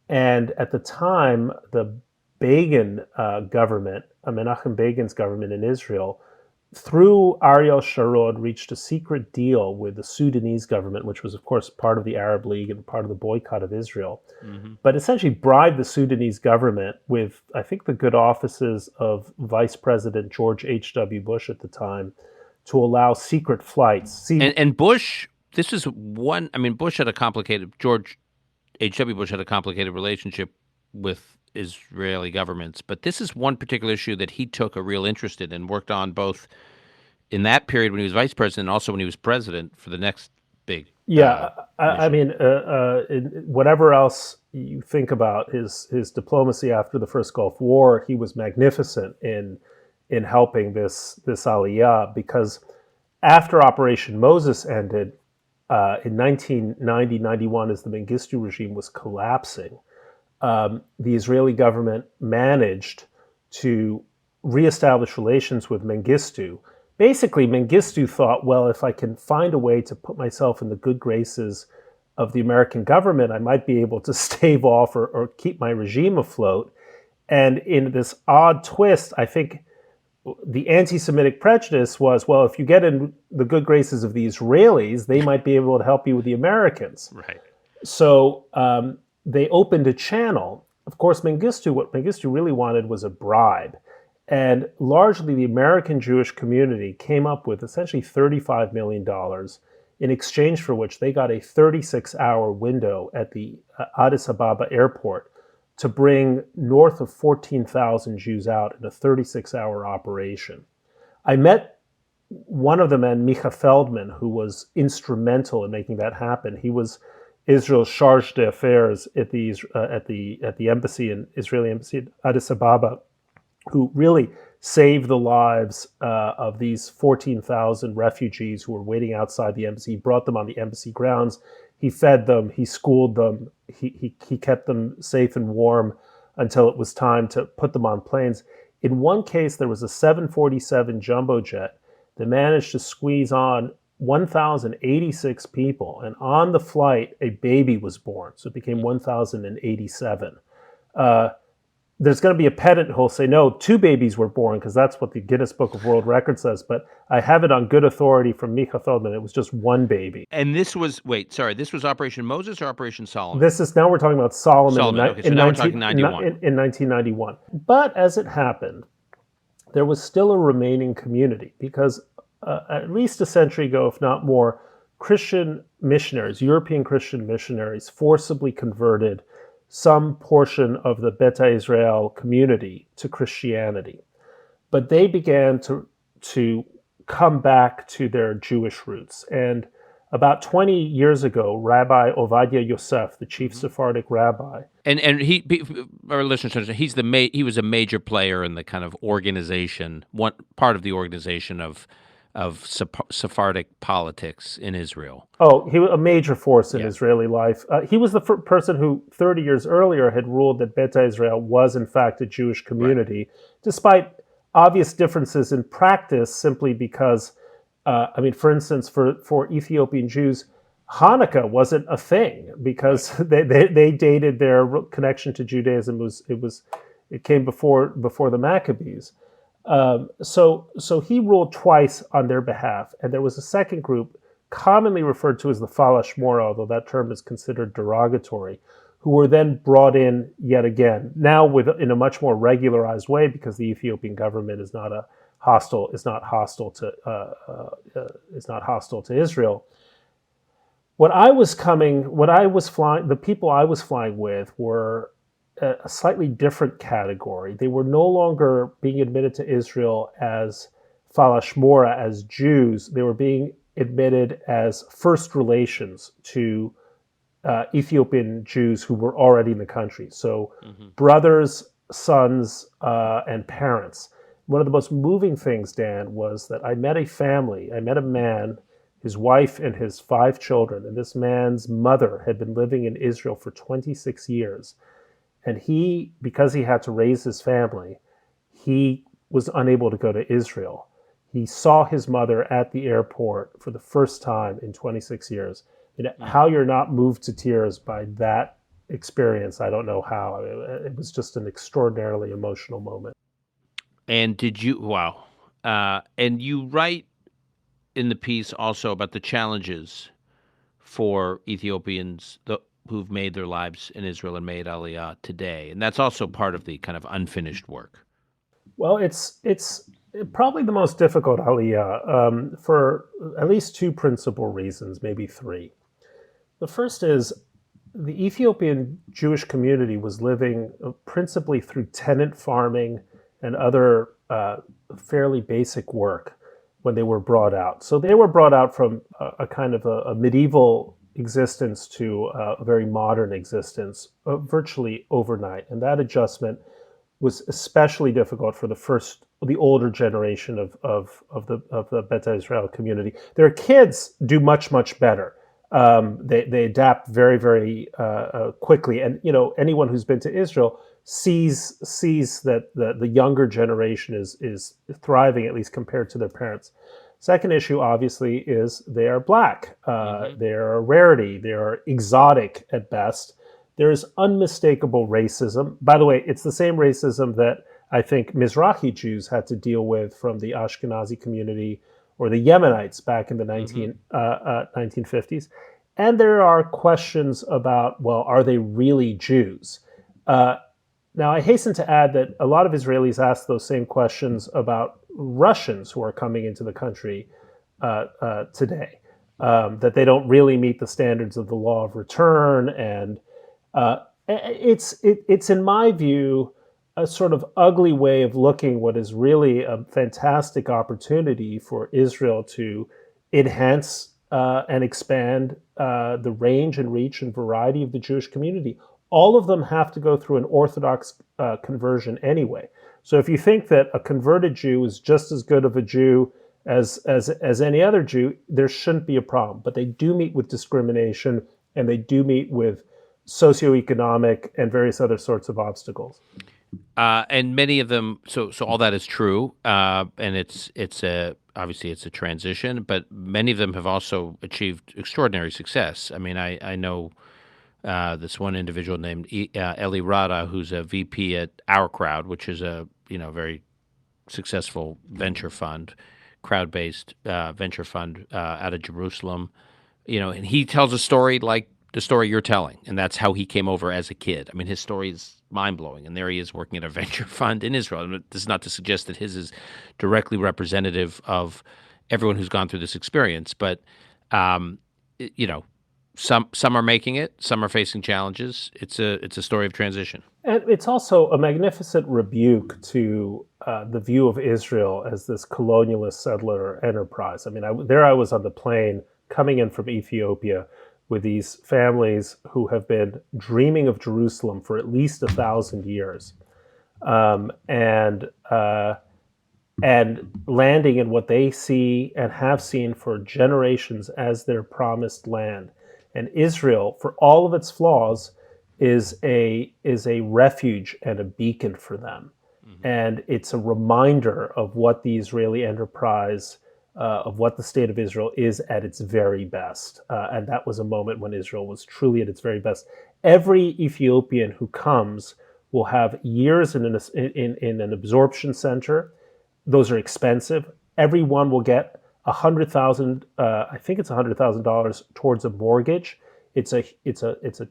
S1: And at the time, the Begin government, Menachem Begin's government in Israel, through Ariel Sharon, reached a secret deal with the Sudanese government, which was, of course, part of the Arab League and part of the boycott of Israel, but essentially bribed the Sudanese government with, I think, the good offices of Vice President George H.W. Bush at the time to allow secret flights.
S2: And Bush, this is one, I mean, George H.W. Bush had a complicated relationship with Israeli governments, but this is one particular issue that he took a real interest in and worked on both in that period when he was vice president and also when he was president for the next big
S1: I mean, whatever else you think about his diplomacy after the first Gulf War, he was magnificent in helping this aliyah, because after Operation Moses ended in 1990-91, as the Mengistu regime was collapsing, the Israeli government managed to reestablish relations with Mengistu. Basically, Mengistu thought, well, if I can find a way to put myself in the good graces of the American government, I might be able to stave off or keep my regime afloat. And in this odd twist, I think the anti-Semitic prejudice was, well, if you get in the good graces of the Israelis, they might be able to help you with the Americans.
S2: Right.
S1: So they opened a channel. Of course, what Mengistu really wanted was a bribe. And largely the American Jewish community came up with essentially $35 million, in exchange for which they got a 36-hour window at the Addis Ababa airport to bring north of 14,000 Jews out in a 36-hour operation. I met one of the men, Micha Feldman, who was instrumental in making that happen. He was Israel's charge d'affaires at the embassy in Israeli embassy at Addis Ababa, who really saved the lives of these 14,000 refugees who were waiting outside the embassy. He brought them on the embassy grounds. He fed them. He schooled them. He kept them safe and warm until it was time to put them on planes. In one case, there was a 747 jumbo jet that managed to squeeze on 1,086 people. And on the flight, a baby was born. So it became 1,087. There's going to be a pedant who'll say, no, 2 babies were born, because that's what the Guinness Book of World Records says. But I have it on good authority from Micha Feldman. It was just 1 baby.
S2: And this was, this was Operation Moses or Operation Solomon?
S1: Now we're talking about Solomon,
S2: Okay, so now we're talking 91.
S1: In 1991. But as it happened, there was still a remaining community, because at least a century ago, if not more, Christian missionaries, European Christian missionaries, forcibly converted some portion of the Beta Israel community to Christianity. But they began to come back to their Jewish roots. And about 20 years ago, Rabbi Ovadia Yosef, the chief Sephardic rabbi,
S2: and our listeners, he was a major player in the kind of organization, one part of the organization of Sephardic politics in Israel.
S1: Oh, he was a major force in Israeli life. He was the person who 30 years earlier had ruled that Beta Israel was in fact a Jewish community, despite obvious differences in practice, simply because, for instance, for Ethiopian Jews, Hanukkah wasn't a thing, because they dated their connection to Judaism. It came before the Maccabees. So he ruled twice on their behalf, and there was a second group, commonly referred to as the Falashmora, although that term is considered derogatory, who were then brought in yet again, now in a much more regularized way, because the Ethiopian government is not hostile to Israel. The people I was flying with were a slightly different category. They were no longer being admitted to Israel as Falashmora, as Jews. They were being admitted as first relations to Ethiopian Jews who were already in the country. So brothers, sons, and parents. One of the most moving things, Dan, was that I met a man, his wife and his 5 children, and this man's mother had been living in Israel for 26 years. And because he had to raise his family, he was unable to go to Israel. He saw his mother at the airport for the first time in 26 years. How you're not moved to tears by that experience, I don't know how. It was just an extraordinarily emotional moment.
S2: And and you write in the piece also about the challenges for Ethiopians who've made their lives in Israel and made Aliyah today. And that's also part of the kind of unfinished work. Well,
S1: it's probably the most difficult Aliyah for at least 2 principal reasons, maybe 3. The first is the Ethiopian Jewish community was living principally through tenant farming and other fairly basic work when they were brought out. So they were brought out from a kind of a medieval existence to a very modern existence virtually overnight. And that adjustment was especially difficult for the older generation of the Beta Israel community. Their kids do much, much better. They adapt very, very quickly. And, anyone who's been to Israel sees that the younger generation is thriving, at least compared to their parents. Second issue, obviously, is they are Black. They're a rarity. They're exotic at best. There's unmistakable racism. By the way, it's the same racism that I think Mizrahi Jews had to deal with from the Ashkenazi community or the Yemenites back in the 1950s. And there are questions about, well, are they really Jews? Now, I hasten to add that a lot of Israelis ask those same questions about Russians who are coming into the country today, that they don't really meet the standards of the law of return. And it's in my view, a sort of ugly way of looking what is really a fantastic opportunity for Israel to enhance and expand the range and reach and variety of the Jewish community. All of them have to go through an Orthodox conversion anyway. So if you think that a converted Jew is just as good of a Jew as any other Jew, there shouldn't be a problem. But they do meet with discrimination, and they do meet with socioeconomic and various other sorts of obstacles.
S2: And many of them, so all that is true, and obviously it's a transition, but many of them have also achieved extraordinary success. I mean, I know this one individual named Eli Rada, who's a VP at Our Crowd, which is a very successful venture fund, crowd-based venture fund out of Jerusalem. And he tells a story like the story you're telling, and that's how he came over as a kid. I mean, his story is mind-blowing, and there he is working at a venture fund in Israel. And this is not to suggest that his is directly representative of everyone who's gone through this experience, but some are making it, some are facing challenges. It's a story of transition.
S1: And it's also a magnificent rebuke to the view of Israel as this colonialist settler enterprise. I mean, I was on the plane coming in from Ethiopia with these families who have been dreaming of Jerusalem for at least 1,000 years, and landing in what they see and have seen for generations as their promised land. And Israel, for all of its flaws, is a refuge and a beacon for them. Mm-hmm. And it's a reminder of what the Israeli enterprise, of what the state of Israel is at its very best. And that was a moment when Israel was truly at its very best. Every Ethiopian who comes will have years in an absorption center. Those are expensive. Everyone will get $100,000. I think it's $100,000 towards a mortgage. It's a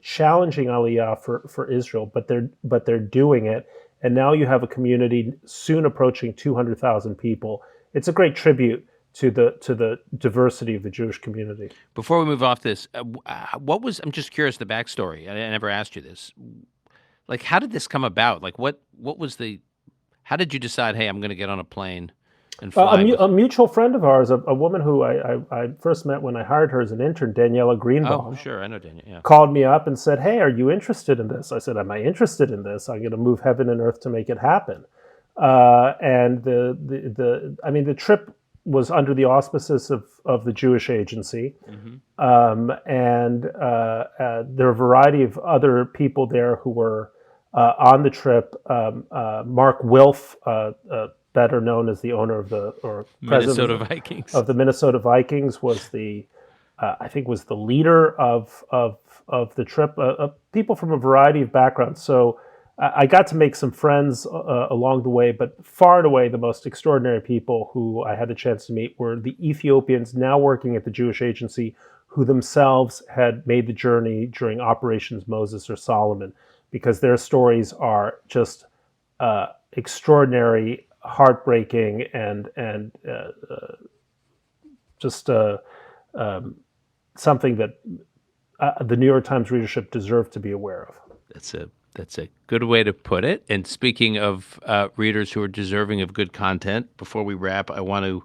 S1: challenging aliyah for Israel, but they're doing it. And now you have a community soon approaching 200,000 people. It's a great tribute to the diversity of the Jewish community.
S2: Before we move off this, I'm just curious, the backstory. I never asked you this. Like, how did this come about? Like, how did you decide, hey, I'm going to get on a plane and fly?
S1: A mutual friend of ours, a woman who I first met when I hired her as an intern, Daniela Greenbaum.
S2: Oh, sure, I know Daniela. Yeah.
S1: Called me up and said, hey, are you interested in this? I said, am I interested in this? I'm going to move heaven and earth to make it happen. And the trip was under the auspices of the Jewish Agency. Mm-hmm. And there are a variety of other people there who were on the trip. Mark Wilf, better known as the owner of
S2: Minnesota Vikings
S1: of the Minnesota Vikings, was I think was the leader of the trip. People from a variety of backgrounds. So I got to make some friends along the way, but far and away the most extraordinary people who I had the chance to meet were the Ethiopians now working at the Jewish Agency, who themselves had made the journey during Operations Moses or Solomon, because their stories are just extraordinary, heartbreaking, and just something that the New York Times readership deserved to be aware of.
S2: That's a good way to put it. And speaking of readers who are deserving of good content, before we wrap, I want to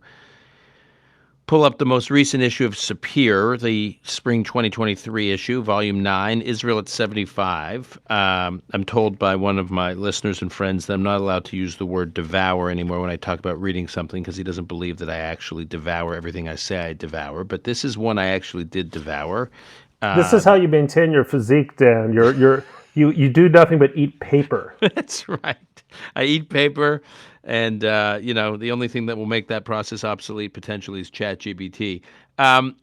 S2: pull up the most recent issue of Sapir, the spring 2023 issue, volume 9, Israel at 75. I'm told by one of my listeners and friends that I'm not allowed to use the word devour anymore when I talk about reading something, because he doesn't believe that I actually devour everything I say I devour. But this is one I actually did devour.
S1: This is how you maintain your physique, Dan. You do nothing but eat paper.
S2: That's right. I eat paper, and the only thing that will make that process obsolete potentially is ChatGPT.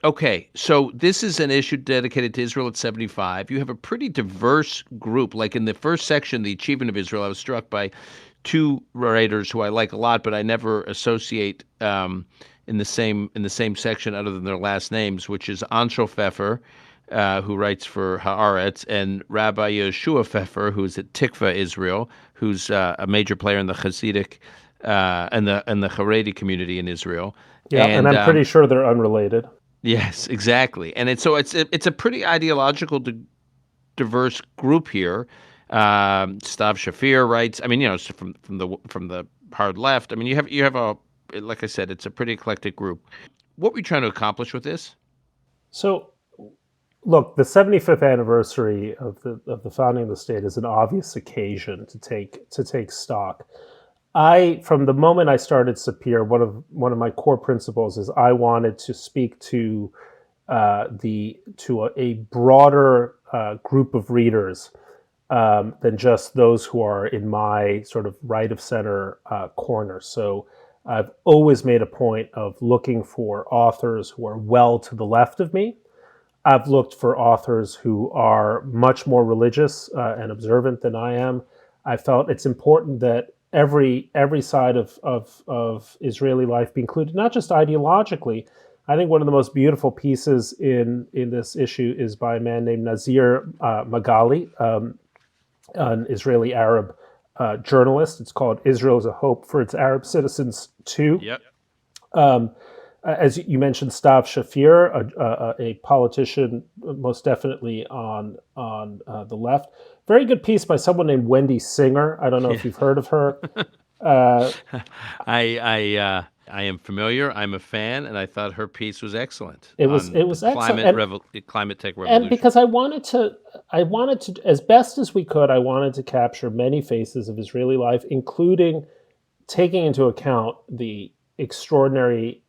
S2: Okay, so this is an issue dedicated to Israel at 75. You have a pretty diverse group. Like in the first section, the achievement of Israel, I was struck by two writers who I like a lot, but I never associate in the same section other than their last names, which is Ansho Pfeffer, who writes for Haaretz, and Rabbi Yeshua Pfeffer, who's at Tikva Israel, who's a major player in the Hasidic and the Haredi community in Israel.
S1: Yeah, and I'm pretty sure they're unrelated.
S2: Yes, exactly. And it's a pretty ideological diverse group here. Stav Shafir writes. I mean, you know, so from the hard left. I mean, you have a, like I said, it's a pretty eclectic group. What were you trying to accomplish with this?
S1: So, look, the 75th anniversary of the founding of the state is an obvious occasion to take stock. From the moment I started Sapir, one of my core principles is I wanted to speak to a broader group of readers than just those who are in my sort of right of center corner. So I've always made a point of looking for authors who are well to the left of me. I've looked for authors who are much more religious and observant than I am. I felt it's important that every side of Israeli life be included, not just ideologically. I think one of the most beautiful pieces in this issue is by a man named Nazir Magali, an Israeli Arab journalist. It's called "Israel is a Hope for Its Arab Citizens Too."
S2: Yep.
S1: As you mentioned, Stav Shafir, a politician, most definitely on the left. Very good piece by someone named Wendy Singer. I don't know if you've heard of her.
S2: I am familiar. I'm a fan, and I thought her piece was excellent.
S1: It was excellent.
S2: Climate tech revolution.
S1: And because I wanted to, as best as we could, I wanted to capture many faces of Israeli life, including taking into account the extraordinary,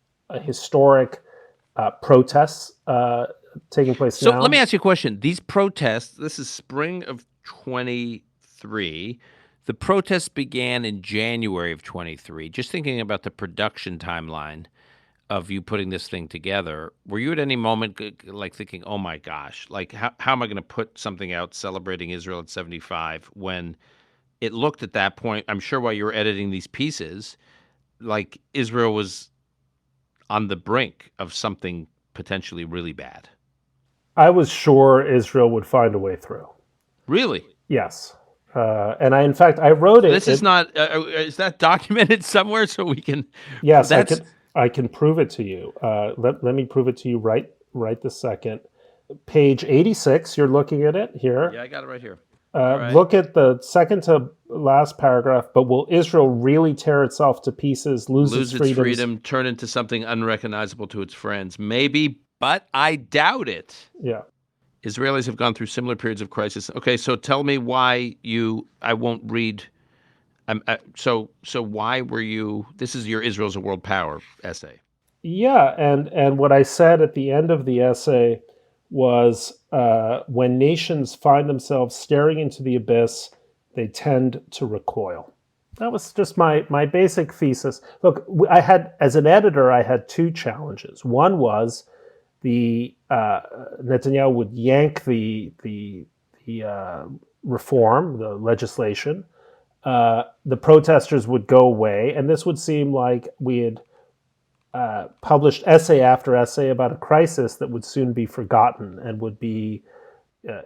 S1: historic protests taking place now.
S2: So let me ask you a question. These protests, this is spring of 23. The protests began in January of 23. Just thinking about the production timeline of you putting this thing together, were you at any moment like thinking, oh my gosh, like how am I going to put something out celebrating Israel at 75 when it looked at that point, I'm sure while you were editing these pieces, like Israel was on the brink of something potentially really bad?
S1: I was sure Israel would find a way through.
S2: Really?
S1: Yes. And in fact, I wrote it.
S2: This is not, is that documented somewhere so we can?
S1: Yes, I can prove it to you. Let me prove it to you right this second. Page 86, you're looking at it here.
S2: Yeah, I got it right here.
S1: Right. Look at the second to last paragraph. But will Israel really tear itself to pieces, lose its freedom,
S2: turn into something unrecognizable to its friends? Maybe, but I doubt it.
S1: Yeah.
S2: Israelis have gone through similar periods of crisis. Okay, so tell me why I won't read. So why were you? This is your Israel's a World Power essay.
S1: Yeah, and what I said at the end of the essay was when nations find themselves staring into the abyss, they tend to recoil. That was just my basic thesis. Look, as an editor, I had two challenges. One was the Netanyahu would yank the reform, the legislation. The protesters would go away, and this would seem like we had published essay after essay about a crisis that would soon be forgotten and would be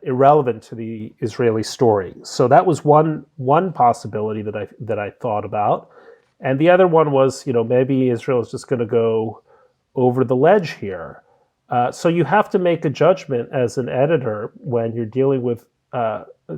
S1: irrelevant to the Israeli story. So that was one possibility that I thought about, and the other one was, maybe Israel is just going to go over the ledge here. So you have to make a judgment as an editor when you're dealing with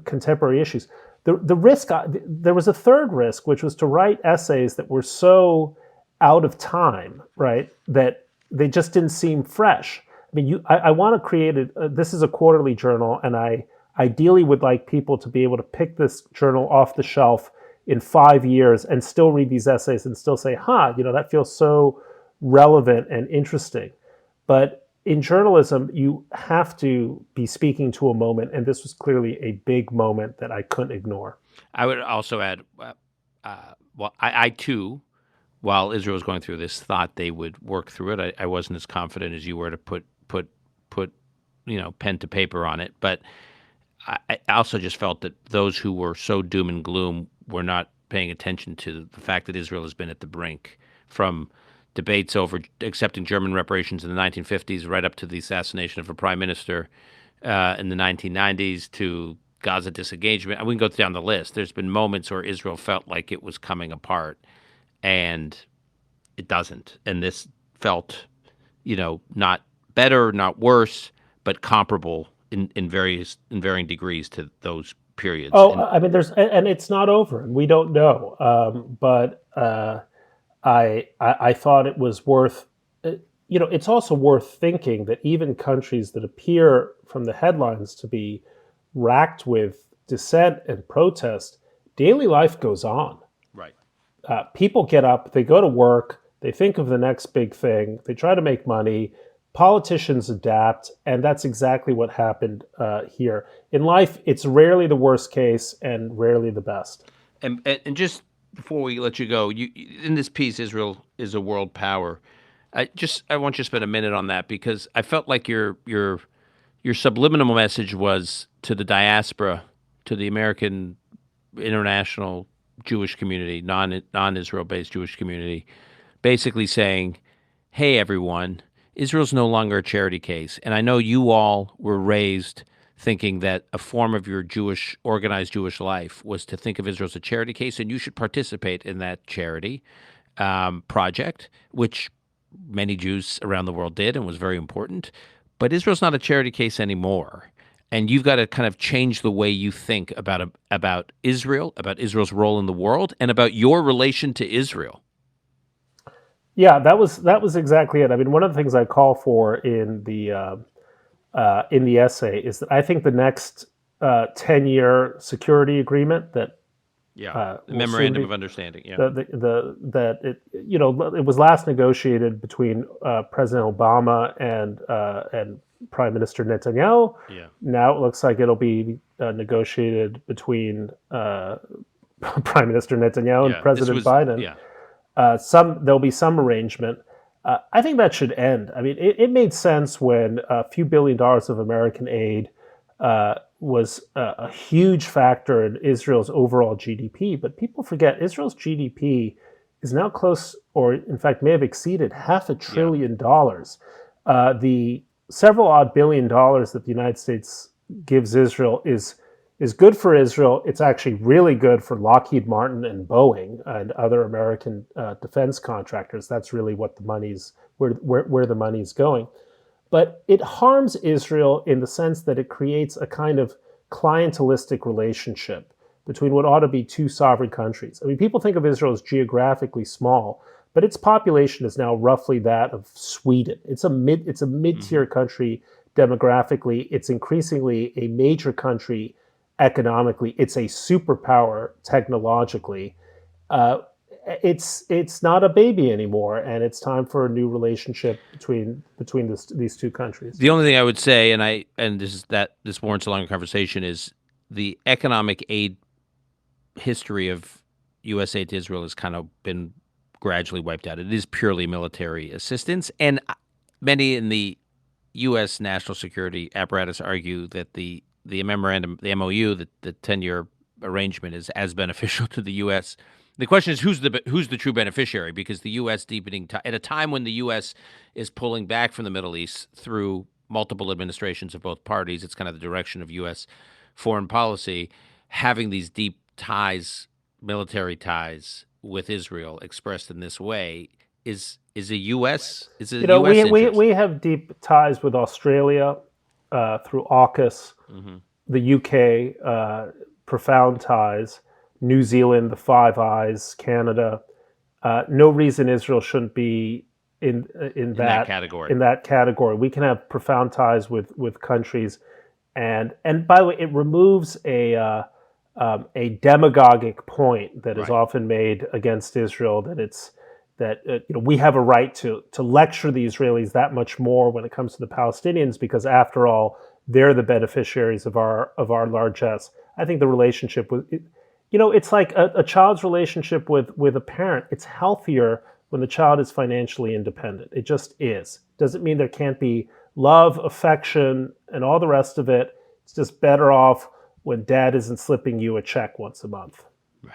S1: contemporary issues. The risk, there was a third risk, which was to write essays that were so out of time, right, that they just didn't seem fresh. I mean, I want to create this is a quarterly journal, and I ideally would like people to be able to pick this journal off the shelf in 5 years and still read these essays and still say, that feels so relevant and interesting. But in journalism, you have to be speaking to a moment, and this was clearly a big moment that I couldn't ignore.
S2: I would also add, I too, while Israel was going through this, thought they would work through it. I wasn't as confident as you were to put pen to paper on it. But I also just felt that those who were so doom and gloom were not paying attention to the fact that Israel has been at the brink from debates over accepting German reparations in the 1950s right up to the assassination of a prime minister in the 1990s to Gaza disengagement. We can go down the list. There's been moments where Israel felt like it was coming apart, and it doesn't. And this felt, not better, not worse, but comparable in varying degrees to those periods.
S1: Oh, I mean, and it's not over, and we don't know. But I thought it was worth, it's also worth thinking that even countries that appear from the headlines to be racked with dissent and protest, daily life goes on.
S2: Right.
S1: People get up, they go to work, they think of the next big thing, they try to make money. Politicians adapt, and that's exactly what happened here. In life, it's rarely the worst case and rarely the best.
S2: And just before we let you go, in this piece, Israel is a world power. I want you to spend a minute on that because I felt like your subliminal message was to the diaspora, to the American international Jewish community, non-Israel based Jewish community, basically saying, "Hey, everyone, Israel's no longer a charity case." And I know you all were raised thinking that a form of your organized Jewish life was to think of Israel as a charity case, and you should participate in that charity project, which many Jews around the world did and was very important. But Israel's not a charity case anymore. And you've got to kind of change the way you think about Israel, about Israel's role in the world, and about your relation to Israel.
S1: Yeah, that was exactly it. I mean, one of the things I call for in the essay is that I think the next 10-year security agreement that
S2: the memorandum of understanding,
S1: that it was last negotiated between President Obama and Prime Minister Netanyahu.
S2: Yeah.
S1: Now it looks like it'll be negotiated between Prime Minister Netanyahu and President Biden.
S2: Yeah.
S1: There'll be some arrangement. I think that should end. I mean, it made sense when a few $1 billion of American aid was a huge factor in Israel's overall GDP. But people forget Israel's GDP is now close, or in fact may have exceeded $500 billion. The several odd $1 billion that the United States gives Israel is good for Israel. It's actually really good for Lockheed Martin and Boeing and other American defense contractors. That's really what the money's where the money's going. But it harms Israel in the sense that it creates a kind of clientelistic relationship between what ought to be two sovereign countries. I mean, people think of Israel as geographically small, but its population is now roughly that of Sweden. It's a mid-tier country demographically. It's increasingly a major country economically. It's a superpower technologically. It's not a baby anymore, and it's time for a new relationship between these two countries.
S2: The only thing I would say, and this warrants a longer conversation, is the economic aid history of U.S. aid to Israel has kind of been gradually wiped out. It is purely military assistance, and many in the U.S. national security apparatus argue that the memorandum, the MOU, the 10-year arrangement is as beneficial to the U.S. The question is who's the true beneficiary, because the U.S. deepening at a time when the U.S. is pulling back from the Middle East through multiple administrations of both parties. It's kind of the direction of U.S. foreign policy. Having these deep ties, military ties with Israel expressed in this way is a U.S.
S1: We have deep ties with Australia through AUKUS, the UK, profound ties. New Zealand, the Five Eyes, Canada. No reason Israel shouldn't be in that
S2: category.
S1: In that category, we can have profound ties with countries, and by the way, it removes a demagogic point that is often made against Israel, that we have a right to lecture the Israelis that much more when it comes to the Palestinians, because after all, they're the beneficiaries of our largesse. I think the relationship with it's like a child's relationship with a parent. It's healthier when the child is financially independent. It just is. Doesn't mean there can't be love, affection, and all the rest of it. It's just better off when dad isn't slipping you a check once a month.
S2: Right.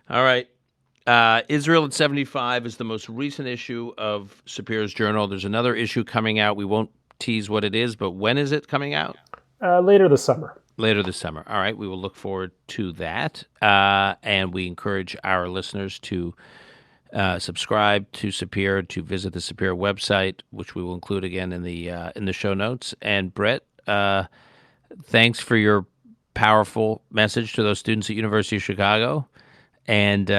S2: All right. Israel at 75 is the most recent issue of Sapir's Journal. There's another issue coming out. We won't tease what it is, but when is it coming out?
S1: Later this summer.
S2: Later this summer. All right. We will look forward to that. And we encourage our listeners to subscribe to Sapir, to visit the Sapir website, which we will include again in the show notes. And Bret, thanks for your powerful message to those students at University of Chicago, and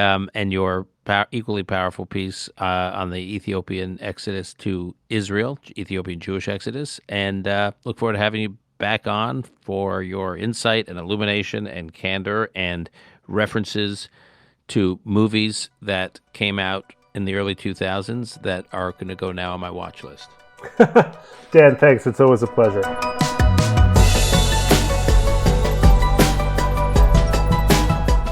S2: your equally powerful piece on the Ethiopian exodus to Israel, Ethiopian Jewish exodus, and look forward to having you back on for your insight and illumination and candor and references to movies that came out in the early 2000s that are going to go now on my watch list.
S1: Dan, thanks. It's always a pleasure.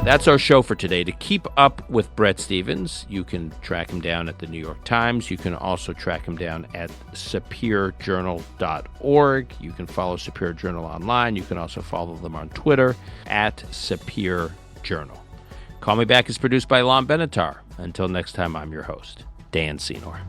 S2: That's our show for today. To keep up with Bret Stephens, you can track him down at the New York Times. You can also track him down at sapirjournal.org. You can follow Sapir Journal online. You can also follow them on Twitter at Sapir Journal. Call Me Back is produced by Lon Benatar. Until next time, I'm your host, Dan Senor.